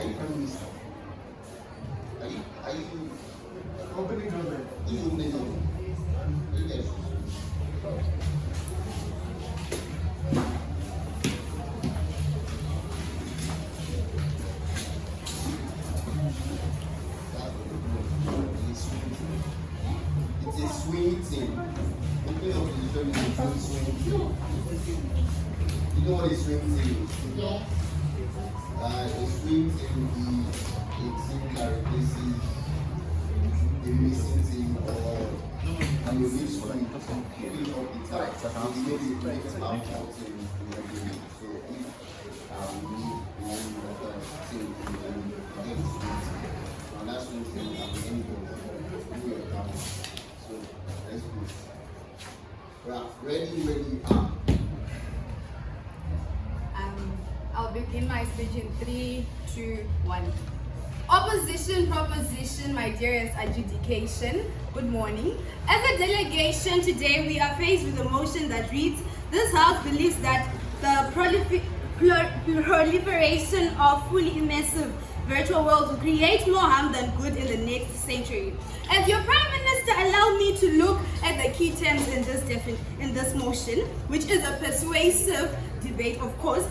Are you Prime Minister? Are you Opening government. Yes. It's a swing thing. Opening of the position is a swing thing. You know what a swing thing is? Yeah. A swing thing is a thing that replaces a missing thing or and you need to fill up the time. So maybe it makes half something regularly. So if we need one other thing and get this thing, and that's one thing I'm going to do your account. So let's go. Right, ready, I'll begin my speech in 3, 2, 1. Opposition, proposition, my dearest adjudication. Good morning. As a delegation today, we are faced with a motion that reads, this House believes that the proliferation of fully immersive virtual worlds will create more harm than good in the next century. As your Prime Minister, allow me to look at the key terms in this motion, which is a persuasive debate, of course.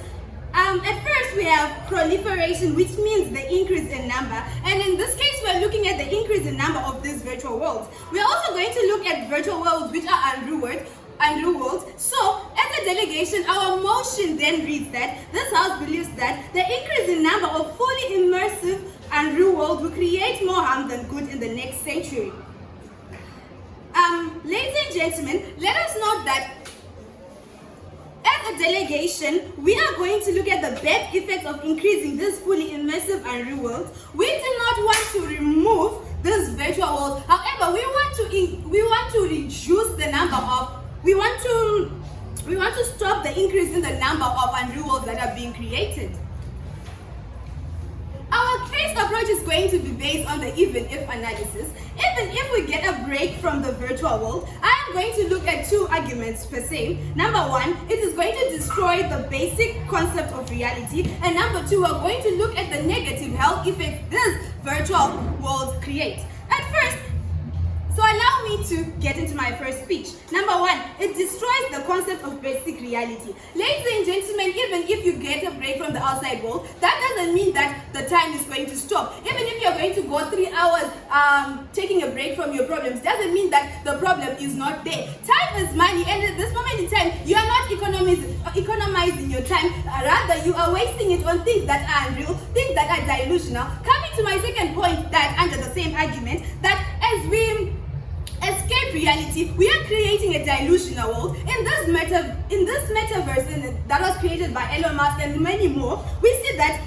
At first, we have proliferation, which means the increase in number. And in this case, we're looking at the increase in number of these virtual worlds. We're also going to look at virtual worlds which are unruled. So, as a delegation, our motion then reads that this House believes that the increase in number of fully immersive unreal worlds will create more harm than good in the next century. Ladies and gentlemen, let us note that as a delegation, we are going to look at the bad effects of increasing this fully immersive unreal world. We do not want to remove this virtual world. However, we want to reduce the number of. We want to stop the increase in the number of unreal worlds that are being created. Our phased approach is going to be based on the even-if analysis. Even if we get a break from the virtual world, I am going to look at 2 arguments per se. Number 1, it is going to destroy the basic concept of reality. And number 2, we're going to look at the negative health effects this virtual world creates. At first, so allow me to get into my first speech. Number 1, it destroys the concept of basic reality. Ladies and gentlemen, even if you get a break from the outside world, that doesn't mean that the time is going to stop. Even if you're going to go 3 hours taking a break from your problems, doesn't mean that the problem is not there. Time is money, and at this moment in time, you are not economizing your time. Rather, you are wasting it on things that are unreal, things that are delusional. Coming to my second point, that under the same argument, that as we escape reality, we are creating a delusional world. In this metaverse that was created by Elon Musk and many more, we see that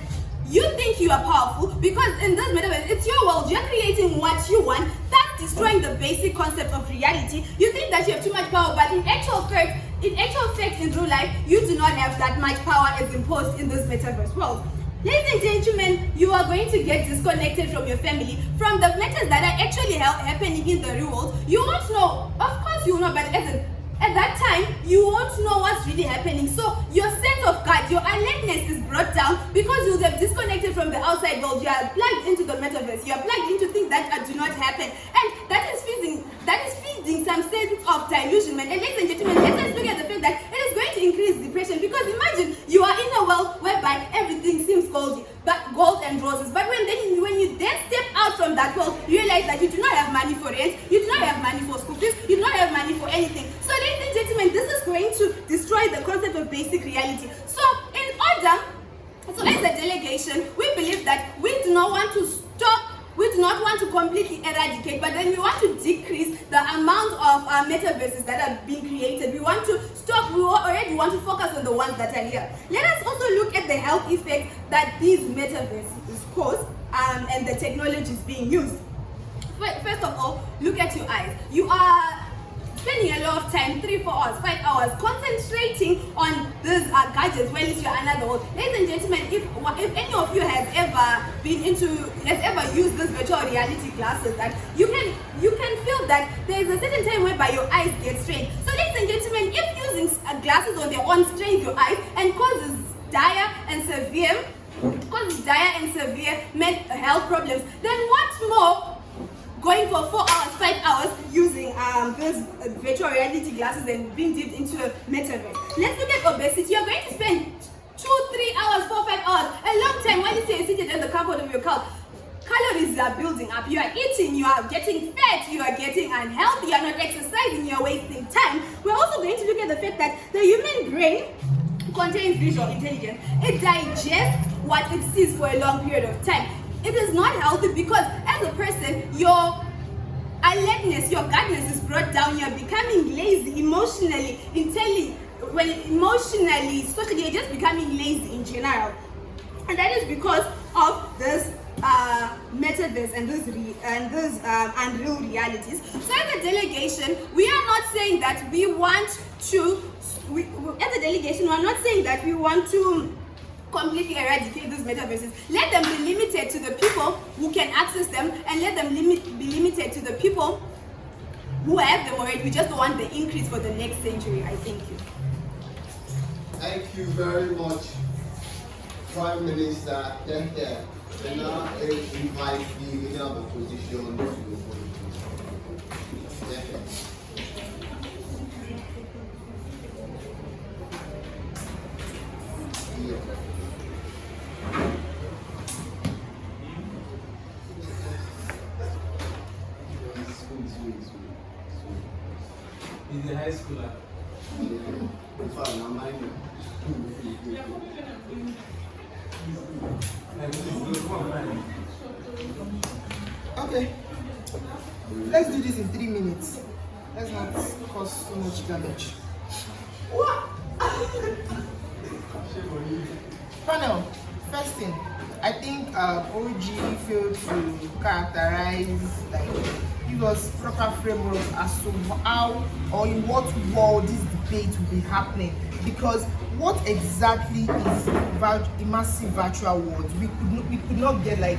you think you are powerful because in this metaverse, it's your world. You're creating what you want. That's destroying the basic concept of reality. You think that you have too much power, but in actual fact, in real life, you do not have that much power as imposed in this metaverse world. Ladies and gentlemen, you are going to get disconnected from your family, from the matters that are actually happening in the real world. You won't know, of course you will know, but at that time, you won't know what's really happening. So your sense of God, your alertness is brought down because you have disconnected from the outside world. You are plugged into the metaverse. You are plugged into things that do not happen. And that is feeding some sense of delusionment. And ladies and gentlemen, let us look at the fact that it is going to increase depression, because imagine you are in a world whereby everything seems gold and roses. But when you then step out from that world, you realize that you do not have money for rent, you do not have money for school fees, you do not have money for anything. So ladies and gentlemen, this is going to destroy the concept of basic reality. So as a delegation, we believe that we do not want to completely eradicate, but then we want to decrease the amount of metaverses that are being created. We want to stop, we already want to focus on the ones that are here. Let us also look at the health effects that these metaverses cause and the technologies being used. First of all, look at your eyes. You are spending a lot of time, 3, 4 hours, 5 hours, concentrating on these gadgets while you're another world. Ladies and gentlemen, if any of you has ever used this virtual reality glasses, that you can feel that there is a certain time whereby your eyes get strained. So ladies and gentlemen, if using glasses on their own strains your eyes and causes dire and severe causes dire and severe mental health problems, then what more going for 4 hours, 5 hours using those virtual reality glasses and being dipped into a metaverse? Let's look at obesity. You're going to spend 2, 3 hours, 4, 5 hours, a long time while you're seated in the comfort of your couch. Calories are building up. You are eating, you are getting fat, you are getting unhealthy, you are not exercising, you are wasting time. We're also going to look at the fact that the human brain contains visual intelligence. It digests what it sees for a long period of time. It is not healthy because as a person, your alertness, your guardness is brought down. You're becoming lazy emotionally, emotionally, socially, you're just becoming lazy in general. And that is because of this metaverse and those unreal realities. So as a delegation, we are not saying that we want to, as a delegation, we are not saying that we want to completely eradicate those metaverses. Let them be limited to the people who can access them, and let them be limited to the people who have them already. We just don't want the increase for the next century. I thank you. Thank you very much, Prime Minister. And now I invite the leader of the opposition to He's a high schooler. Okay, let's do this in 3 minutes. Let's not cause so much damage. Panel, first thing, I think OG failed to characterize, like, give us proper framework as to how or in what world this debate will be happening. Because what exactly is immersive virtual world? We could not get like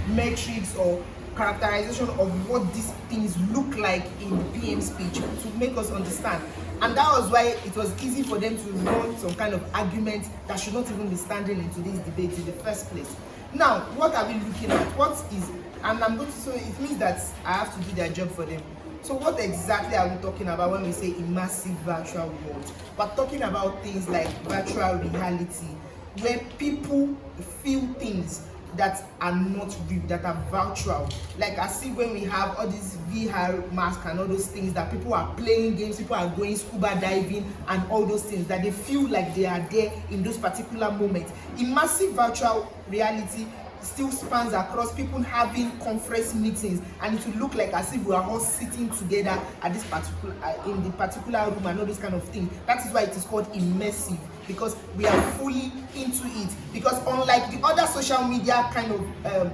metrics or characterization of what these things look like in PM speech to make us understand. And that was why it was easy for them to run some kind of argument that should not even be standing into this debate in the first place. Now, what are we looking at? What is, and I'm going to, so it means that I have to do their job for them. So what exactly are we talking about when we say immersive virtual world? We're talking about things like virtual reality, where people feel things that are not real, that are virtual. Like I see when we have all these VR masks and all those things, that people are playing games, people are going scuba diving and all those things, that they feel like they are there in those particular moments. Immersive virtual reality still spans across people having conference meetings, and it will look like as if we are all sitting together at this particular in the particular room and all those kind of things. That is why it is called immersive, because we are fully into it. Because unlike the other social media kind of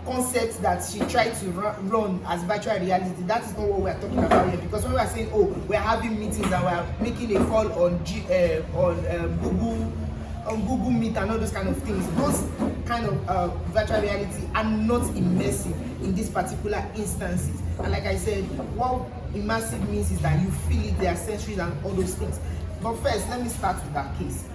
concepts that she tried to run as virtual reality, that is not what we are talking about here. Because when we are saying, oh, we are having meetings and we are making a call on Google Meet and all those kind of things, those kind of virtual reality are not immersive in these particular instances. And like I said, what immersive means is that you feel it, there are sensories and all those things. But first, let me start with our case.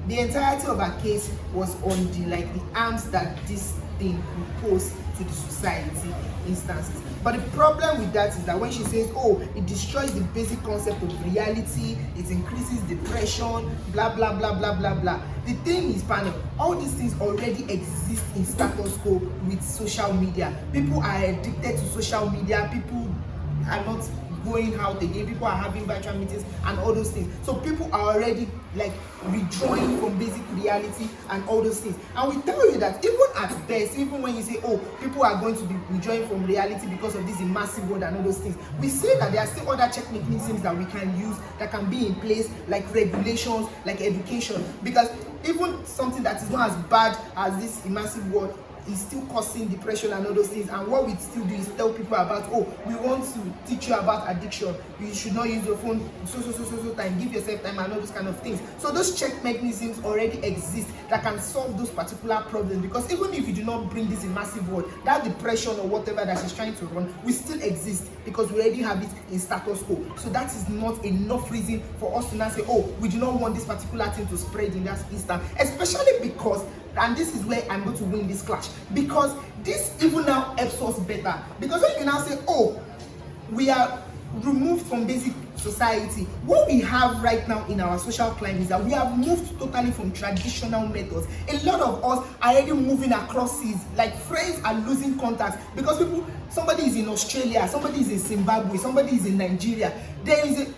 The entirety of our case was on the harms that this thing will pose to the society instances. But the problem with that is that when she says, oh, it destroys the basic concept of reality, it increases depression, blah, blah, blah, blah, blah, blah. The thing is, panel, all these things already exist in status quo with social media. People are addicted to social media. People are not going out again, people are having virtual meetings and all those things. So people are already withdrawing from basic reality and all those things. And we tell you that even at best, even when you say, oh, people are going to be withdrawing from reality because of this immersive world and all those things, we say that there are still other check mechanisms that we can use that can be in place, like regulations, like education. Because even something that is not as bad as this immersive world is still causing depression and all those things. And what we still do is tell people about, oh, we want to teach you about addiction, you should not use your phone so time, give yourself time and all those kind of things. So those check mechanisms already exist that can solve those particular problems. Because even if you do not bring this immersive world, that depression or whatever that she's trying to run will still exist, because we already have it in status quo. So that is not enough reason for us to now say, oh, we do not want this particular thing to spread in that instant, especially because and this is where I'm going to win this clash, because this even now helps us better. Because when you now say, oh, we are removed from basic society, what we have right now in our social climate is that we have moved totally from traditional methods. A lot of us are already moving across seas, like friends are losing contact because somebody is in Australia, somebody is in Zimbabwe, somebody is in Nigeria. There is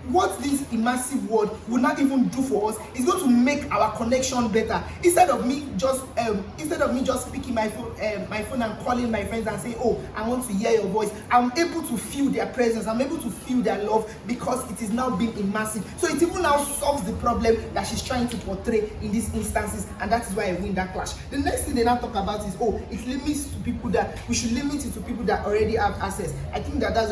what this immersive world will not even do for us is going to make our connection better. Instead of me just picking my phone and calling my friends and saying, oh, I want to hear your voice, I'm able to feel their presence, I'm able to feel their love, because it is now being immersive. So it even now solves the problem that she's trying to portray in these instances, and that is why I win that clash. The next thing they now talk about is, oh, it limits to people that we should limit it to people that already have access. I think that's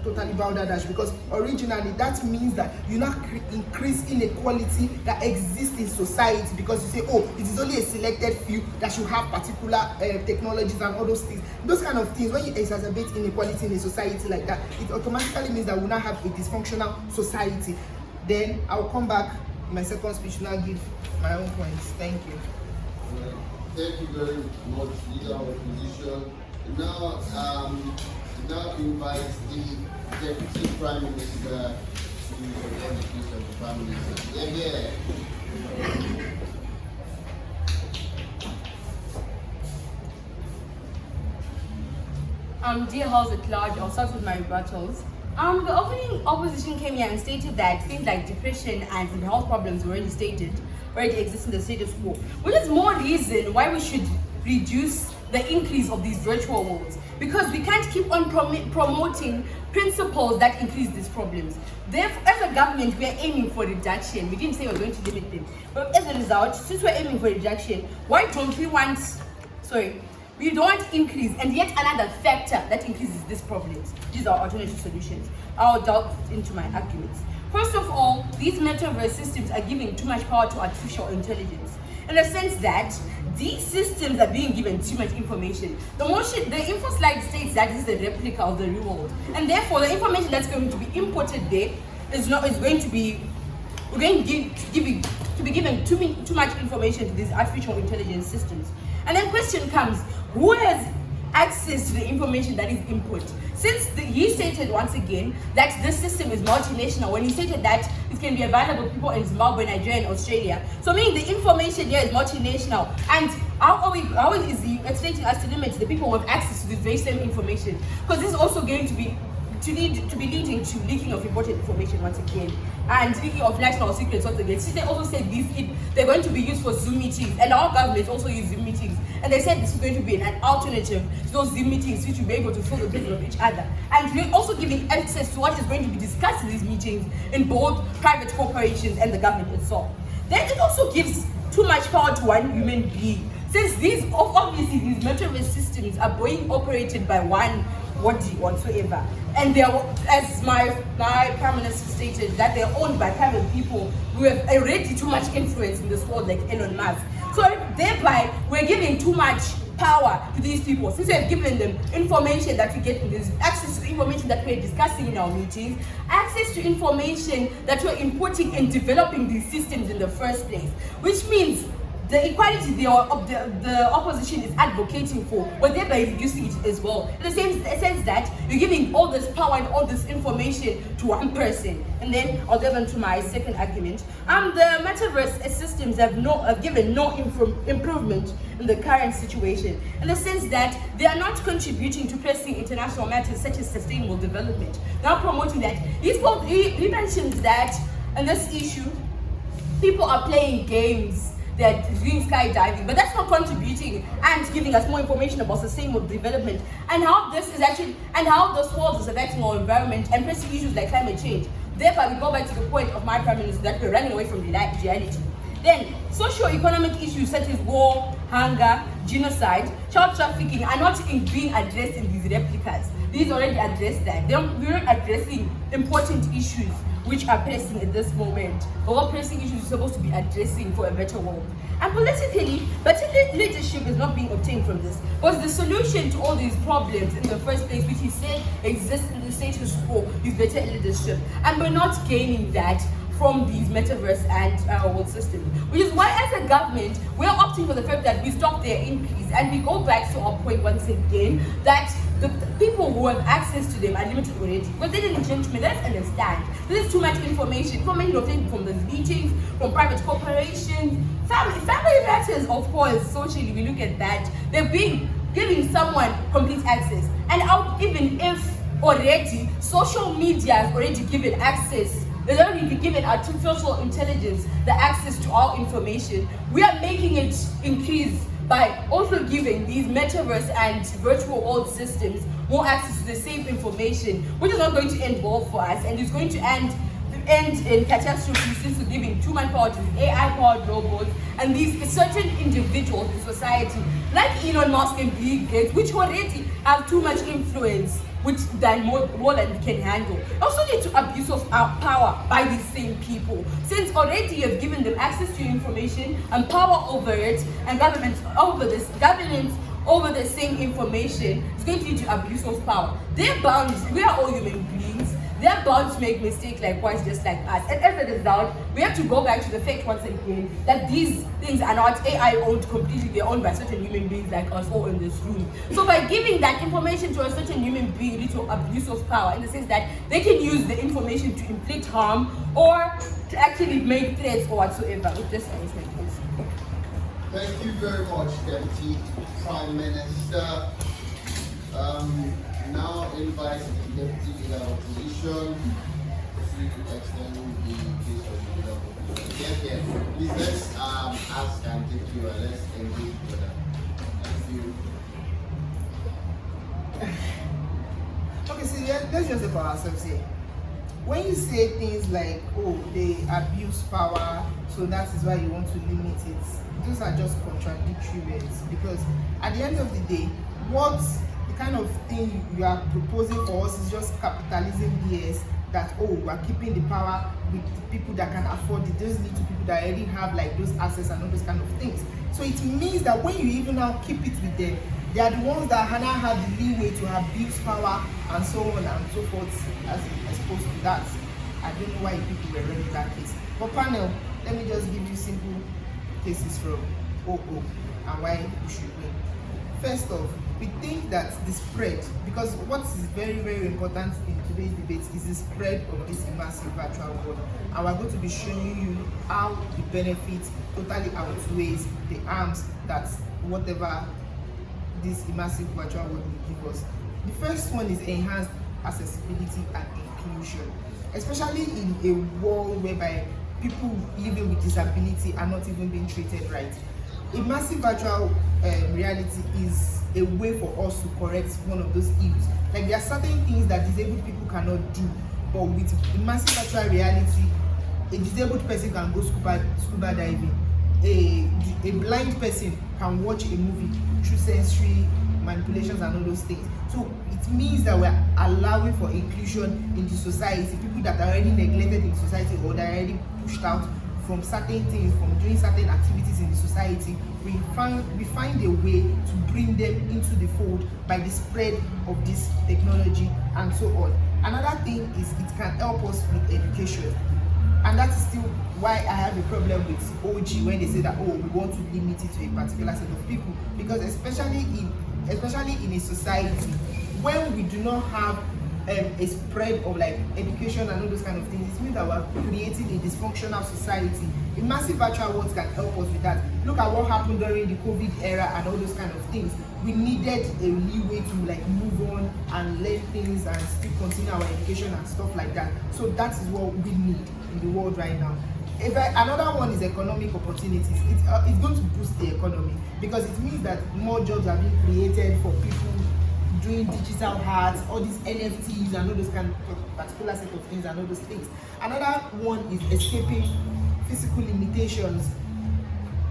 totally balderdash, because originally that means that you now increase inequality that exists in society, because you say, oh, it is only a selected few that should have particular technologies and all those things. Those kind of things, when you exacerbate inequality in a society like that, it automatically means that we now have a dysfunctional society. Then I'll come back in my second speech and I'll give my own points. Thank you. Thank you very much, leader of opposition. Now invite the Deputy Prime Minister to educate of the families. Yeah. Dear House at large, I'll start with my rebuttals. The opening opposition came here and stated that things like depression and health problems already exist in the status quo, which is more reason why we should reduce the increase of these virtual worlds, because we can't keep on promoting principles that increase these problems. Therefore, as a government, we are aiming for reduction. We didn't say we're going to limit them, but as a result, since we're aiming for reduction, why don't we want, we don't increase, and yet another factor that increases these problems. These are alternative solutions. I'll delve into my arguments. First of all, these metaverse systems are giving too much power to artificial intelligence, in the sense that these systems are being given too much information. The info slide states that this is a replica of the real world, and therefore the information that's going to be inputted there is going to be given too much information to these artificial intelligence systems. And then question comes, who has access to the information that is input? Since he stated once again that this system is multinational, when he stated that it can be available to people in Zimbabwe, Nigeria, and Australia, so meaning the information here is multinational, and how is he expecting us to limit the people who have access to this very same information? Because this is also going to be leading to leaking of important information once again, and leaking of national secrets once again. Since they also said they're going to be used for Zoom meetings, and our government also use Zoom meetings, and they said this is going to be an alternative to those Zoom meetings, which will be able to fill the place of each other. And we're also giving access to what is going to be discussed in these meetings in both private corporations and the government itself. Then it also gives too much power to one human being, since these metaverse systems are being operated by one body whatsoever, and they are, as my Prime Minister stated, that they're owned by private people who have already too much influence in this world, like Elon Musk. So thereby we're giving too much power to these people, since we have given them information that we get in this, access to information that we're discussing in our meetings, access to information that we're inputting and developing these systems in the first place, which means the equality the opposition is advocating for, but thereby reducing it as well. In the same sense that you're giving all this power and all this information to one person. And then I'll delve into my second argument. The metaverse systems have given no improvement in the current situation, in the sense that they are not contributing to pressing international matters such as sustainable development. Now promoting that. He mentioned that in this issue, people are playing games, they're doing skydiving, but that's not contributing and giving us more information about sustainable development and how this world is affecting our environment and pressing issues like climate change. Therefore, we go back to the point of my Prime Minister that we're running away from reality. Then, socio-economic issues such as war, hunger, genocide, child trafficking are not being addressed in these replicas. These already address that. We're not addressing important issues which are pressing at this moment. But what pressing issues are supposed to be addressing for a better world? And politically, better leadership is not being obtained from this. Because the solution to all these problems in the first place, which he said exists in the status quo, is better leadership. And we're not gaining that from these metaverse and world systems. Which is why, as a government, we are opting for the fact that we stop their increase and we go back to our point once again that the people who have access to them are limited already. But ladies and gentlemen, let's understand. This is too much information. Information obtained from the meetings, from private corporations, family matters, of course. Socially, we look at that. They're giving someone complete access. And even if already social media has already given access, they've already given artificial intelligence the access to our information, we are making it increase by also giving these metaverse and virtual world systems more access to the same information, which is not going to end well for us, and is going to end in catastrophe since we're giving too much power to AI-powered robots and these certain individuals in society, like Elon Musk and Bill Gates, which already have too much influence, which than more than we can handle. Also need to abuse of our power by these same people, since already you have given them access to information and power over it, and governance over the same information is going to lead to abuse of power. They're bound. We are all human beings. They're bound to make mistakes likewise, just like us. And as a result, we have to go back to the fact once again that these things are not AI owned completely, they're owned by certain human beings like us all in this room. So by giving that information to a certain human being, lead to abuse of power in the sense that they can use the information to inflict harm or to actually make threats or whatsoever. With this announcement, please. Thank you very much, Deputy Prime Minister. Now invite the Deputy Leader of Opposition to extend the case of the Leader of Opposition. Yes. Please let's ask and take you and let's engage with them. Thank you. Okay, so let's just look at ourselves here. When you say things like, oh, they abuse power, so that is why you want to limit it, those are just contradictory words, because at the end of the day, what the kind of thing you are proposing for us is just capitalism BS, that, oh, we are keeping the power with the people that can afford it, those little people that already have like those assets and all those kind of things. So it means that when you even now keep it with them, they are the ones that now have the leeway to abuse power and so on and so forth as opposed to that. I don't know why people were running that case. But panel, let me just give you simple cases from OO and why we should win. First off, we think that the spread, because what is very, very important in today's debate is the spread of this immersive virtual world. And we're going to be showing you how the benefits totally outweighs the harms that whatever this immersive virtual world will give us. The first one is enhanced accessibility and inclusion, especially in a world whereby people living with disability are not even being treated right. Immersive virtual reality is a way for us to correct one of those ills. Like there are certain things that disabled people cannot do, but with immersive virtual reality, a disabled person can go scuba diving. A blind person can watch a movie through sensory manipulations and all those things. So it means that we're allowing for inclusion in the society, people that are already neglected in society or that are already pushed out from certain things, from doing certain activities in the society. We find a way to bring them into the fold by the spread of this technology and so on. Another thing is it can help us with education. And that is still why I have a problem with OG when they say that, oh, we want to limit it to a particular set of people. Because especially in a society when we do not have a spread of like education and all those kind of things, it means that we're creating a dysfunctional society. Immersive virtual worlds can help us with that. Look at what happened during the COVID era and all those kind of things. We needed a leeway to like move on and learn things and still continue our education and stuff like that. So that is what we need in the world right now. Another one is economic opportunities. It's going to boost the economy because it means that more jobs are being created for people doing digital art, all these NFTs and all those kind of particular set of things and all those things. Another one is escaping physical limitations,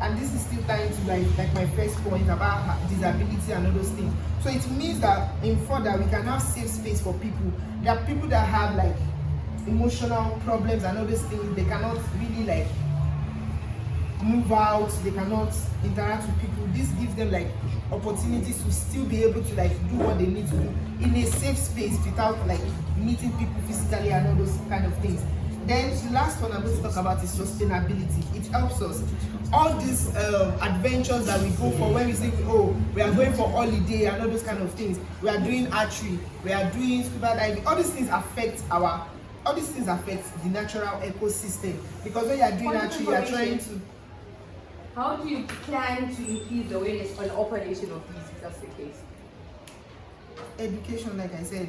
and this is still tying to like my first point about disability and all those things. So it means that in further we can have safe space for people. There are people that have like emotional problems and all those things. They cannot really like move out, they cannot interact with people. This gives them like opportunities to still be able to like do what they need to do in a safe space without like meeting people physically and all those kind of things. Then the last one I'm going to talk about is sustainability. It helps us. All these adventures that we go for when we say, oh, we are going for holiday and all those kind of things. We are doing archery, we are doing scuba diving. All these things affect the natural ecosystem. Because when you are doing archery, you are trying to. How do you plan to increase the awareness on operation of these, if that's the case? Education, like I said,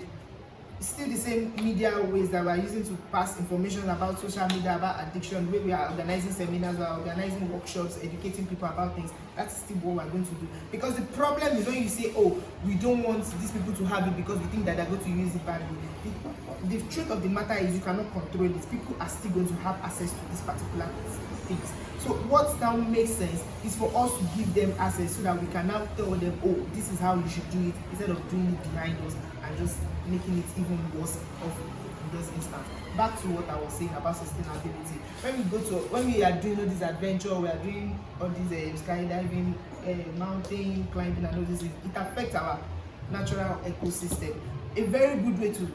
it's still the same media ways that we are using to pass information about social media, about addiction, where we are organizing seminars, we are organizing workshops, educating people about things. That's still what we're going to do. Because the problem is when you say, oh, we don't want these people to have it because we think that they're going to use it badly. The truth of the matter is you cannot control it. People are still going to have access to these particular things. So what now makes sense is for us to give them access so that we can now tell them, oh, this is how you should do it, instead of doing it behind us and just making it even worse off in those instances. Back to what I was saying about sustainability. When we are doing all this adventure, we are doing all these skydiving, mountain climbing and all these things, it affects our natural ecosystem. A very good way to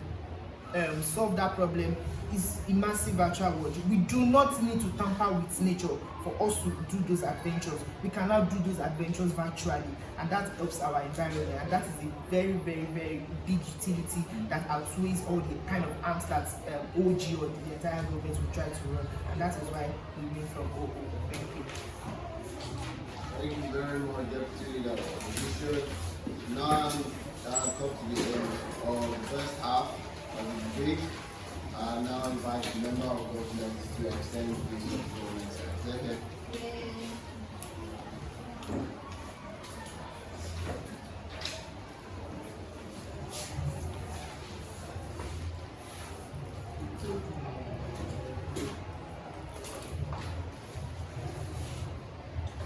solve that problem is immersive virtual world. We do not need to tamper with nature for us to do those adventures. We can now do those adventures virtually, and that helps our environment, and that is a very, very, very big utility that outweighs all the kind of arms that OG or the entire government will try to run, and that is why we win from OO. Thank you. Thank you very much, Deputy Leader. We should now come to the end of the first half of the debate. I now invite the member of government to extend this performance. Second.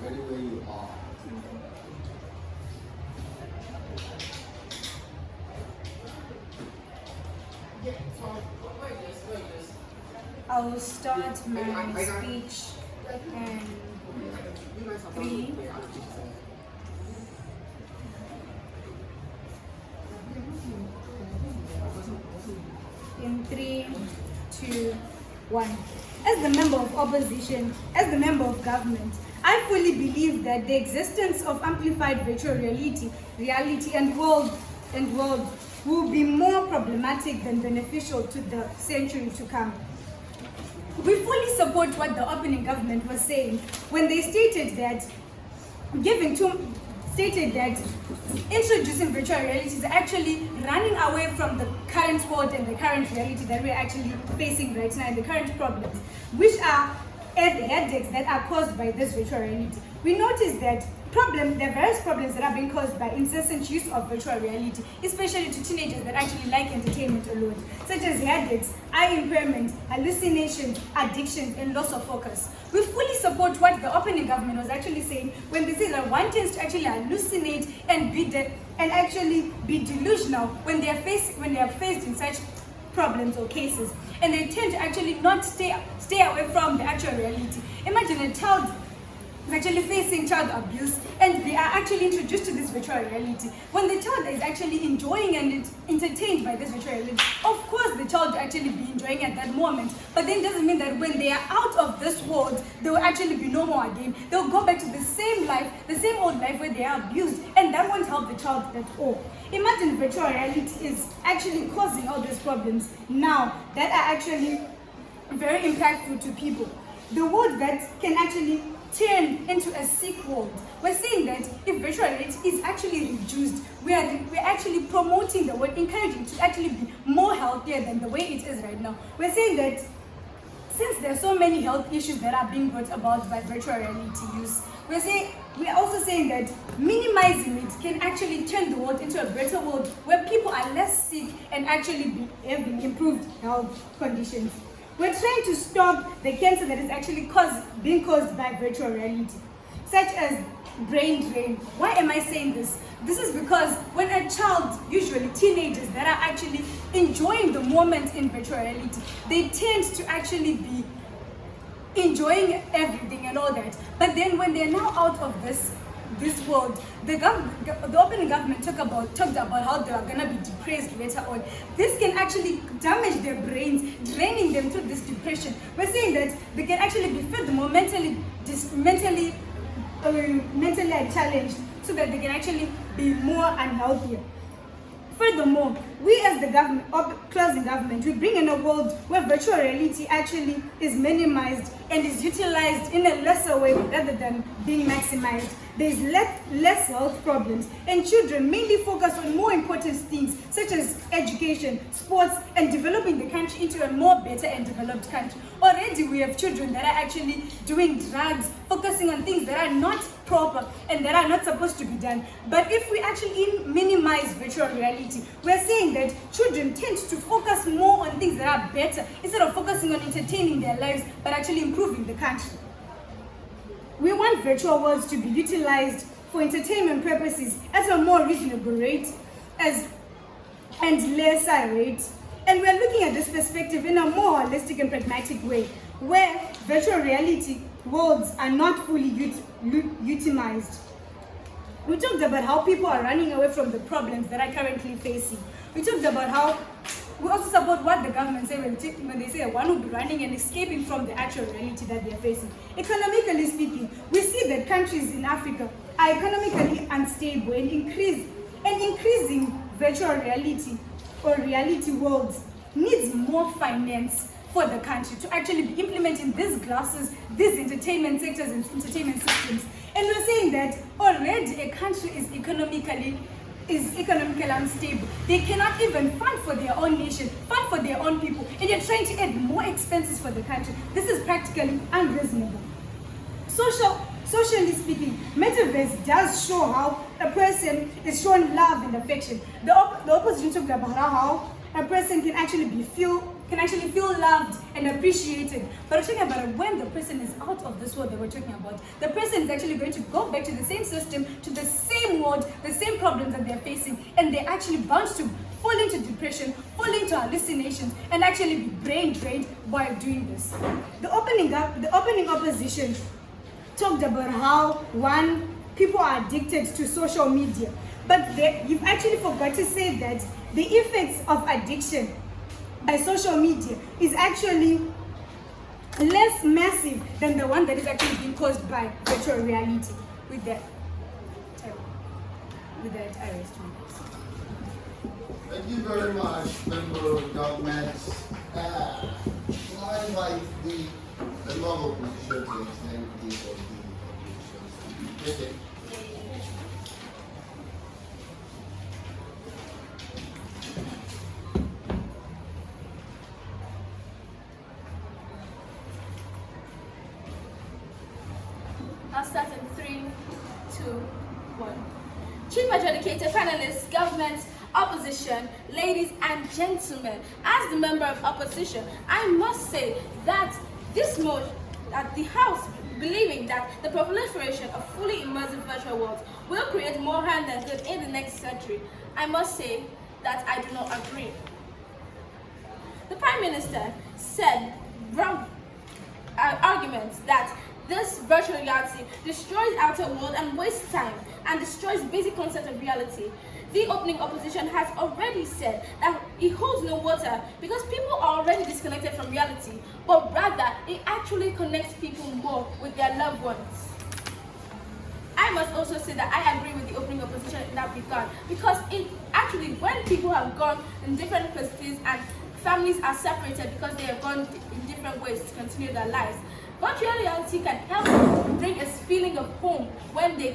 Ready where you are. I will start my speech in 3, 2, 1. As the member of opposition, as the member of government, I fully believe that the existence of amplified virtual reality and world will be more problematic than beneficial to the century to come. We fully support what the opening government was saying when they stated that introducing virtual reality is actually running away from the current world and the current reality that we're actually facing right now and the current problems, which are the headaches that are caused by this virtual reality. We noticed that there are various problems that are being caused by incessant use of virtual reality, especially to teenagers that actually like entertainment alone, such as headaches, eye impairment, hallucinations, addictions, and loss of focus. We fully support what the opening government was actually saying when they say that one tends to actually hallucinate and actually be delusional when they are faced in such problems or cases, and they tend to actually not stay away from the actual reality. Imagine a child is actually facing child abuse and they are actually introduced to this virtual reality. When the child is actually enjoying and entertained by this virtual reality, of course the child will actually be enjoying at that moment, but then it doesn't mean that when they are out of this world, they will actually be no more again. They'll go back to the same life, the same old life where they are abused, and that won't help the child at all. Imagine virtual reality is actually causing all these problems now that are actually very impactful to people. The world that can actually turn into a sick world. We're saying that if virtual reality is actually reduced, we're actually promoting the world, encouraging to actually be more healthier than the way it is right now. We're saying that since there are so many health issues that are being brought about by virtual reality use, we're also saying that minimizing it can actually turn the world into a better world where people are less sick and actually be having improved health conditions. We're trying to stop the cancer that is actually being caused by virtual reality, such as brain drain. Why am I saying this? This is because when a child, usually teenagers that are actually enjoying the moment in virtual reality, they tend to actually be enjoying everything and all that. But then when they're now out of this this world, the opening government talked about how they are gonna be depressed later on. This can actually damage their brains, draining them through this depression. We're saying that they can actually be fed more mentally challenged, so that they can actually be more unhealthy. Furthermore, we as the government, closing government, we bring in a world where virtual reality actually is minimized and is utilized in a lesser way rather than being maximized. There is less health problems, and children mainly focus on more important things such as education, sports, and developing the country into a more better and developed country. Already we have children that are actually doing drugs, focusing on things that are not proper and that are not supposed to be done. But if we actually minimize virtual reality, we're saying that children tend to focus more on things that are better instead of focusing on entertaining their lives but actually improving the country. We want virtual worlds to be utilized for entertainment purposes at a more reasonable rate and lesser rate. And we're looking at this perspective in a more holistic and pragmatic way, where virtual reality worlds are not fully utilized. We talked about how people are running away from the problems that are currently facing. We talked about how we also support what the government say when they say one will be running and escaping from the actual reality that they're facing. Economically speaking, we see that countries in Africa are economically unstable and increasing virtual reality or reality worlds needs more finance for the country to actually be implementing these glasses, these entertainment sectors and entertainment systems. And we're saying that already a country is economically unstable. They cannot even fund for their own nation, fund for their own people, and they're trying to add more expenses for the country. This is practically unreasonable. Socially speaking, metaverse does show how a person is shown love and affection. The opposition talked about how a person can actually feel loved and appreciated. But we're talking about when the person is out of this world that we're talking about. The person is actually going to go back to the same system, to the same world, the same problems that they're facing, and they're actually bound to fall into depression, fall into hallucinations, and actually be brain drained while doing this. The opening opposition talked about how people are addicted to social media, but you've actually forgot to say that the effects of addiction by social media is actually less massive than the one that is actually being caused by virtual reality. With that, I rest my case. Thank you very much, member of government. I invite the member of opposition to extend the opposition. I'll start in 3, 2, 1. Chief adjudicator, panelists, government, opposition, ladies and gentlemen, as the member of opposition, I must say that this motion at the House believing that the proliferation of fully immersive virtual worlds will create more harm than good in the next century, I must say that I do not agree. The Prime Minister said wrong arguments that this virtual reality destroys outer world and wastes time and destroys basic concept of reality. The opening opposition has already said that it holds no water because people are already disconnected from reality, but rather it actually connects people more with their loved ones. I must also say that I agree with the opening opposition in that regard because it actually, when people have gone in different places and families are separated because they have gone in different ways to continue their lives, virtual reality can help bring a feeling of home when they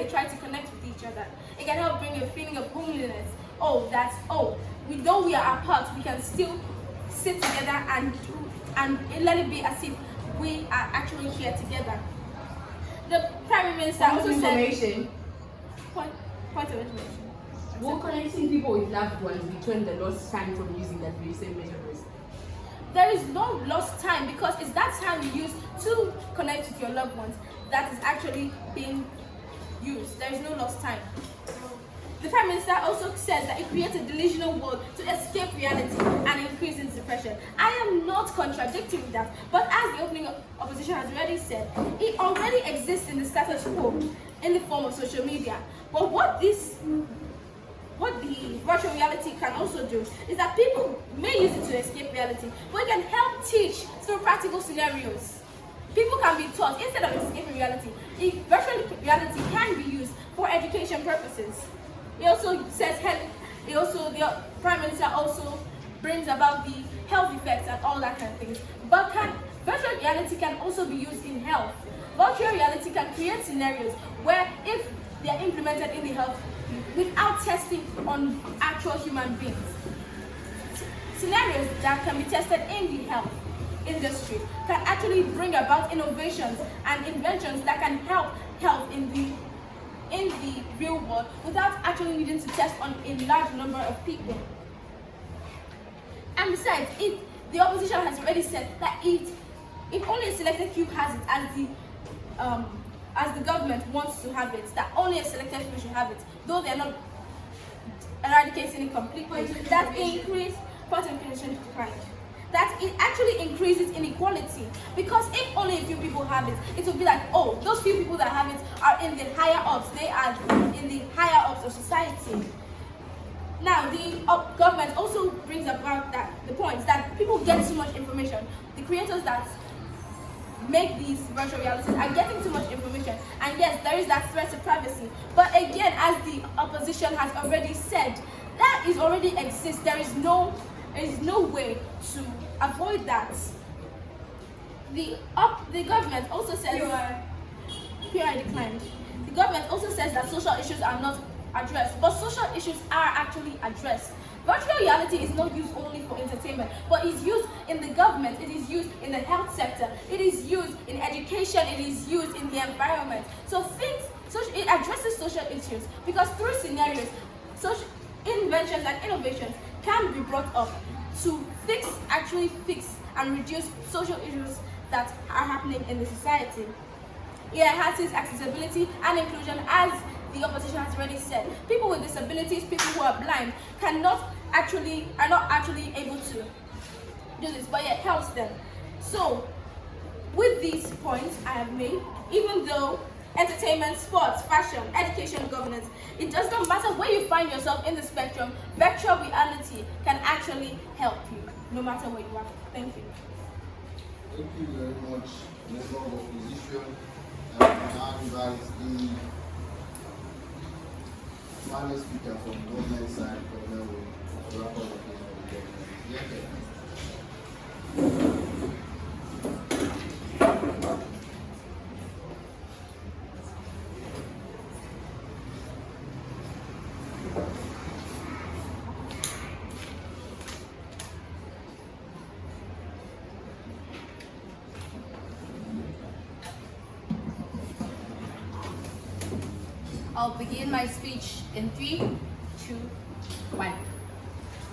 try to connect with each other. It can help bring a feeling of homeliness. We know we are apart, we can still sit together and let it be as if we are actually here together. The Prime Minister also said... Point of information. Will connecting people with loved ones return the lost time from using that very same metaverse? There is no lost time because it's that time you use to connect with your loved ones that is actually being used. There is no lost time. The Prime Minister also says that it creates a delusional world to escape reality and increase in depression. I am not contradicting that, but as the opening opposition has already said, it already exists in the status quo. in the form of social media. But what the virtual reality can also do is that people may use it to escape reality, but it can help teach through practical scenarios. People can be taught instead of escaping reality. Virtual reality can be used for education purposes. He also says the Prime Minister also brings about the health effects and all that kind of things. But virtual reality can also be used in health. Virtual reality can create scenarios where if they are implemented in the health without testing on actual human beings, scenarios that can be tested in the health industry can actually bring about innovations and inventions that can help health in the real world without actually needing to test on a large number of people. And besides, the opposition has already said that if only a selected few has it, as the government wants to have it, that only a selected few should have it, though they are not eradicating it completely, that it actually increases inequality. Because if only a few people have it, it will be like, oh, those few people that have it are in the higher ups, they are in the higher ups of society. Now, the government also brings about the point that people get too much information. The creators that make these virtual realities are getting too much information, and yes, there is that threat to privacy. But again, as the opposition has already said, that is already exists. There is no way to avoid that. The government also says PRI declined. The government also says that social issues are not addressed, but social issues are actually addressed. Virtual reality is not used only for entertainment, but is used in the government, it is used in the health sector, it is used in education, it is used in the environment. So it addresses social issues because through scenarios, social inventions and innovations can be brought up to actually fix and reduce social issues that are happening in the society. It enhances accessibility and inclusion, as the opposition has already said. People with disabilities, people who are blind, are not actually able to do this, but it helps them. So, with these points I have made, even though entertainment, sports, fashion, education, governance, it does not matter where you find yourself in the spectrum, virtual reality can actually help you, no matter where you are. Thank you. Thank you very much, member of opposition. Now invite the final speaker from government side, Governor will to wrap up the case for the government. I'll begin my speech in 3, 2, 1.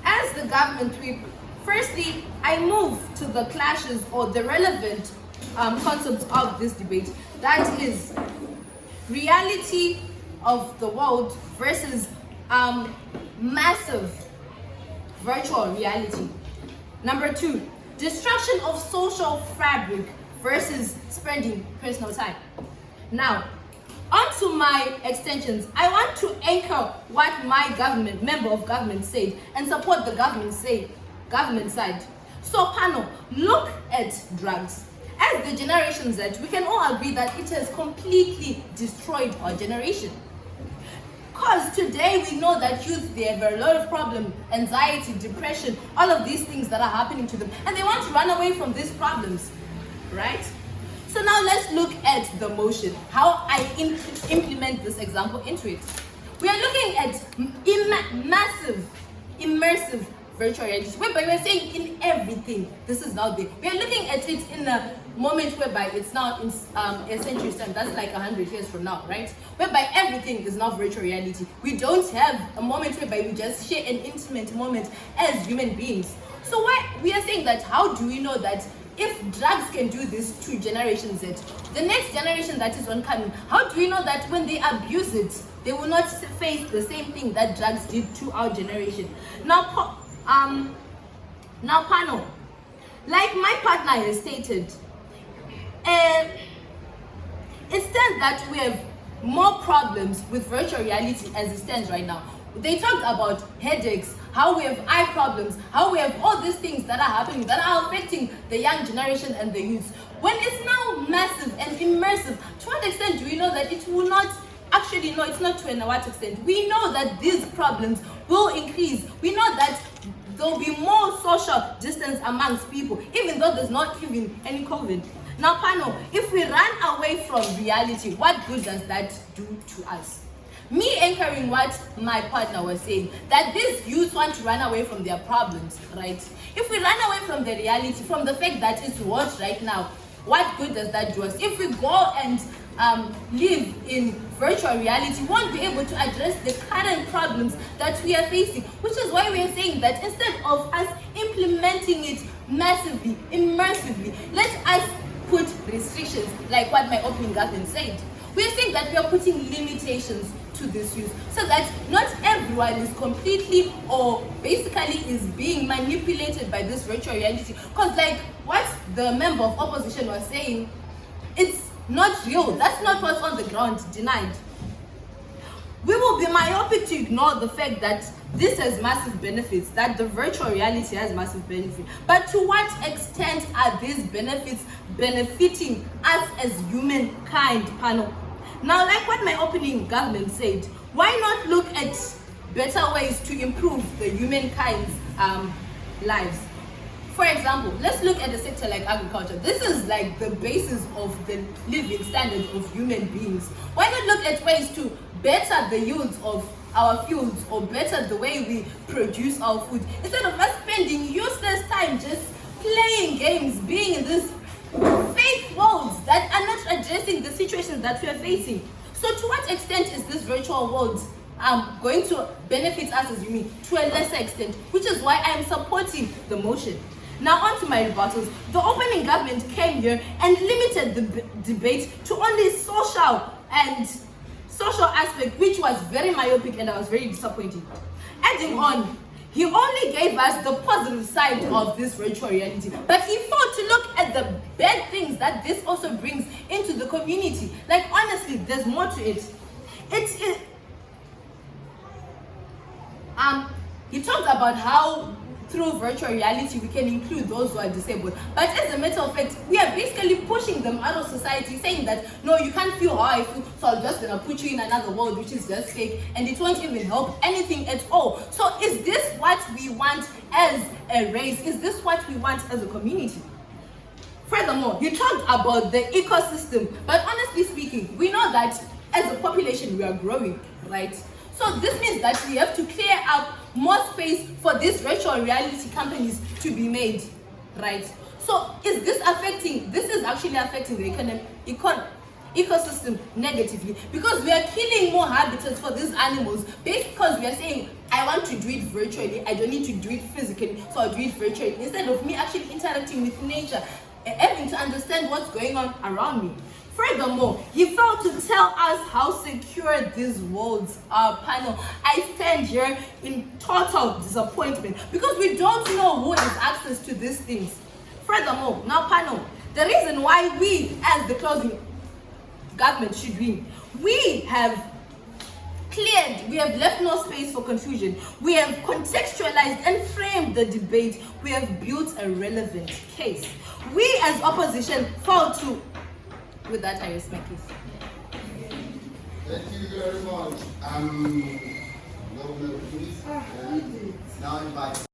As the government whip, firstly, I move to the clashes or the relevant concepts of this debate. That is reality of the world versus massive virtual reality. Number 2, destruction of social fabric versus spending personal time. Now, onto my extensions, I want to anchor what my member of government said and support the government side. So panel, look at drugs. As the Generation Z, we can all agree that it has completely destroyed our generation. Because today we know that youth, they have a lot of problems, anxiety, depression, all of these things that are happening to them, and they want to run away from these problems, right? So now let's look at the motion, how I implement this example into it. We are looking at massive, immersive virtual reality, whereby we're saying in everything, this is now there. We are looking at it in a moment whereby it's now in a century's time, that's like 100 years from now, right? Whereby everything is now virtual reality. We don't have a moment whereby we just share an intimate moment as human beings. So we are saying that, how do we know that if drugs can do this to Generation Z, the next generation that is oncoming, how do we know that when they abuse it, they will not face the same thing that drugs did to our generation? Now panel, like my partner has stated, it stands that we have more problems with virtual reality as it stands right now. They talked about headaches, how we have eye problems, how we have all these things that are happening that are affecting the young generation and the youth. When it's now massive and immersive, to what extent do we know that it will not actually, no, it's not to an what extent. We know that these problems will increase. We know that there will be more social distance amongst people, even though there's not even any COVID. Now, panel, if we run away from reality, what good does that do to us? Me anchoring what my partner was saying, that these youth want to run away from their problems, right? If we run away from the reality, from the fact that it's worse right now, what good does that do us? If we go and live in virtual reality, we won't be able to address the current problems that we are facing, which is why we are saying that instead of us implementing it massively, immersively, let us put restrictions, like what my opening government said. We are saying that we are putting limitations to this use, so that not everyone is completely or basically is being manipulated by this virtual reality. Because like what the member of opposition was saying, it's not real. That's not what's on the ground, denied. We will be myopic to ignore the fact that this has massive benefits, that the virtual reality has massive benefits. But to what extent are these benefits benefiting us as humankind, panel? Now, like what my opening government said, why not look at better ways to improve the humankind's lives? For example, let's look at a sector like agriculture. This is like the basis of the living standard of human beings. Why not look at ways to better the yields of our fields, or better the way we produce our food, instead of us spending useless time just playing games, being in this fake worlds that are not addressing the situations that we are facing. So to what extent is this virtual world going to benefit us as human? To a lesser extent, which is why I am supporting the motion. Now on to my rebuttals. The opening government came here and limited the debate to only social aspect, which was very myopic, and I was very disappointed. Adding on, he only gave us the positive side of this virtual reality, but he failed to look at the bad things that this also brings into the community. Like honestly, there's more to it. He talked about how through virtual reality we can include those who are disabled, but as a matter of fact, we are basically pushing them out of society, saying that no, you can't feel how I feel, so I'm just gonna put you in another world which is just fake, and it won't even help anything at all. So is this what we want as a race? Is this what we want as a community? Furthermore, he talked about the ecosystem, but honestly speaking, we know that as a population we are growing, right? So this means that we have to clear up more space for these virtual reality companies to be made, right? So is this is actually affecting the ecosystem negatively, because we are killing more habitats for these animals because we are saying, I want to do it virtually, I don't need to do it physically, so I'll do it virtually, instead of me actually interacting with nature, having to understand what's going on around me. Furthermore, he failed to tell us how secure these worlds are, panel. I stand here in total disappointment because we don't know who has access to these things. Furthermore, now panel, the reason why we as the closing government should win, we have left no space for confusion. We have contextualized and framed the debate. We have built a relevant case. We as opposition failed to. With that, I raise my case. Thank you very much. Governor, please. Now invite.